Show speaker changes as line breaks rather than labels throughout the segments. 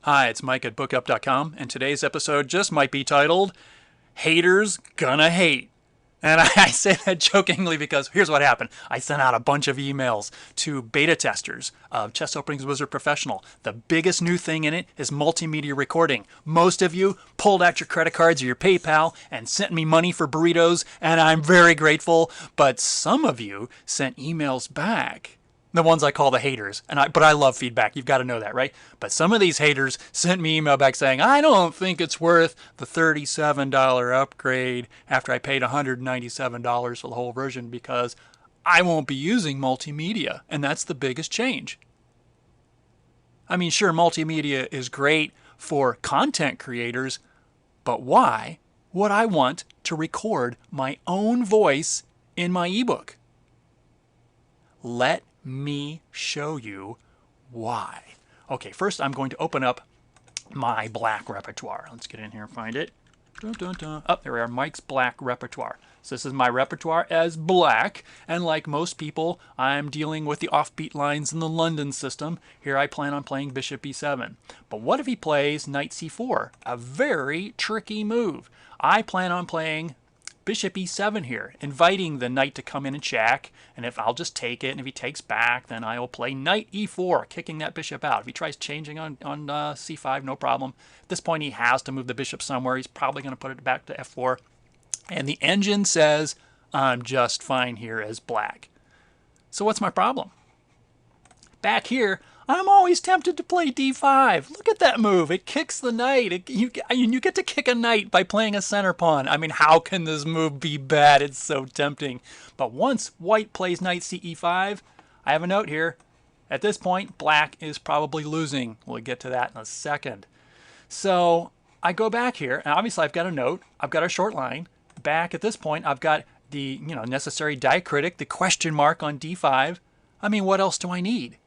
Hi, it's Mike at bookup.com, and today's episode just might be titled, Haters Gonna Hate. And I say that jokingly because here's what happened. I sent out a bunch of emails to beta testers of Chess Openings Wizard Professional. The biggest new thing in it is multimedia recording. Most of you pulled out your credit cards or your PayPal and sent me money for burritos, and I'm very grateful. But some of you sent emails back. The ones I call the haters. But I love feedback. You've got to know that, right? But some of these haters sent me email back saying, I don't think it's worth the $37 upgrade after I paid $197 for the whole version because I won't be using multimedia. And that's the biggest change. I mean, sure, multimedia is great for content creators, but why would I want to record my own voice in my ebook? Let me show you why. Okay, first I'm going to open up my black repertoire. Let's get in here and find it. Dun, dun, dun. Oh, there we are, Mike's black repertoire. So this is my repertoire as black, and like most people, I'm dealing with the offbeat lines in the London system. Here I plan on playing bishop e7. But what if he plays knight c4? A very tricky move. I plan on playing bishop e7 here, inviting the knight to come in and check, and if I'll just take it, and if he takes back, then I will play knight e4, kicking that bishop out. If he tries changing on c5, no problem. At this point, he has to move the bishop somewhere. He's probably going to put it back to f4, and the engine says I'm just fine here as black. So what's my problem? Back here, I'm always tempted to play d5. Look at that move. It kicks the knight. You get to kick a knight by playing a center pawn. I mean, how can this move be bad? It's so tempting. But once white plays knight ce5, I have a note here. At this point, black is probably losing. We'll get to that in a second. So I go back here, and obviously I've got a note. I've got a short line. Back at this point, I've got the necessary diacritic, the question mark on d5. I mean, what else do I need?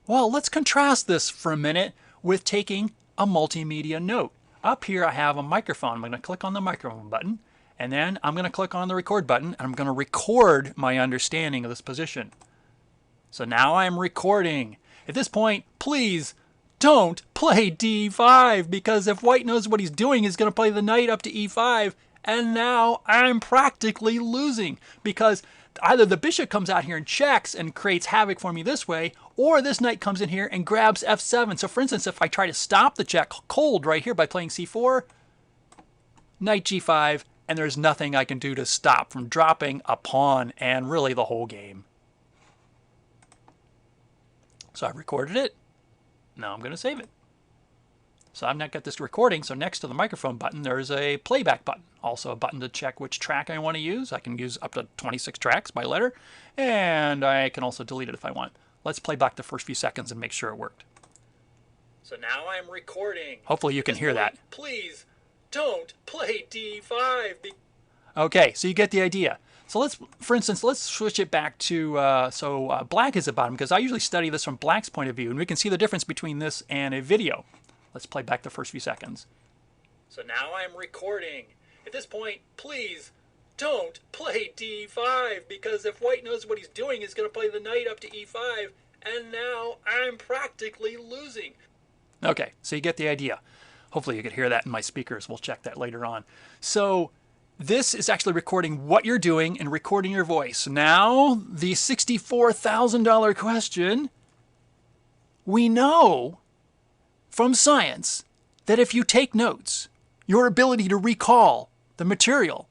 Well, let's contrast this for a minute with taking a multimedia note. Up here I have a microphone. I'm going to click on the microphone button, and then I'm going to click on the record button, and I'm going to record my understanding of this position. So now I'm recording. At this point, please don't play d5, because if white knows what he's doing, he's going to play the knight up to e5, and now I'm practically losing, because either the bishop comes out here and checks and creates havoc for me this way, or this knight comes in here and grabs f7. So for instance, if I try to stop the check cold right here by playing c4, knight g5, and there's nothing I can do to stop from dropping a pawn and really the whole game. So I've recorded it. Now I'm going to save it. So I've not got this recording, so next to the microphone button there's a playback button. Also a button to check which track I want to use. I can use up to 26 tracks by letter, and I can also delete it if I want. Let's play back the first few seconds and make sure it worked. So now I'm recording. Hopefully you can hear that. Please don't play d5. Okay, so you get the idea. So let's, for instance, let's switch it back to, black is at bottom, because I usually study this from black's point of view, and we can see the difference between this and a video. Let's play back the first few seconds. So now I'm recording. At this point, please don't play d5, because if white knows what he's doing, he's going to play the knight up to e5, and now I'm practically losing. Okay, so you get the idea. Hopefully you could hear that in my speakers. We'll check that later on. So this is actually recording what you're doing and recording your voice. Now, the $64,000 question. We know from science that if you take notes, your ability to recall the material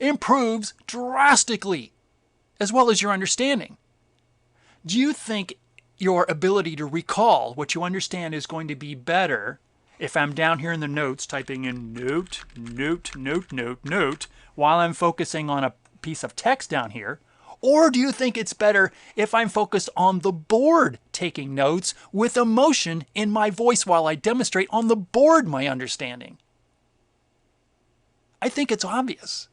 improves drastically, as well as your understanding. Do you think your ability to recall what you understand is going to be better if I'm down here in the notes typing in note, note, note, note, note, while I'm focusing on a piece of text down here? Or do you think it's better if I'm focused on the board taking notes with emotion in my voice while I demonstrate on the board my understanding? I think it's obvious.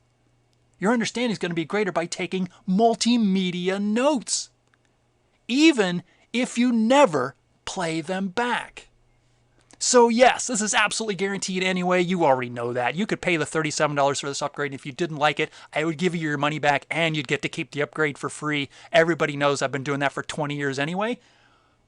Your understanding is going to be greater by taking multimedia notes, even if you never play them back. So yes, this is absolutely guaranteed anyway. You already know that. You could pay the $37 for this upgrade. If you didn't like it, I would give you your money back and you'd get to keep the upgrade for free. Everybody knows I've been doing that for 20 years anyway.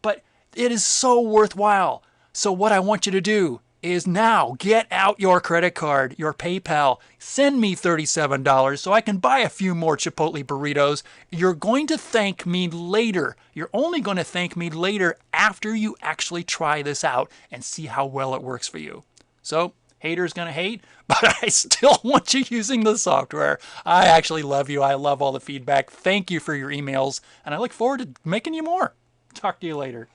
But it is so worthwhile. So what I want you to do is now get out your credit card, your PayPal, send me $37 so I can buy a few more Chipotle burritos. You're going to thank me later. You're only going to thank me later after you actually try this out and see how well it works for you. So, haters gonna hate, but I still want you using the software. I actually love you. I love all the feedback. Thank you for your emails, and I look forward to making you more. Talk to you later.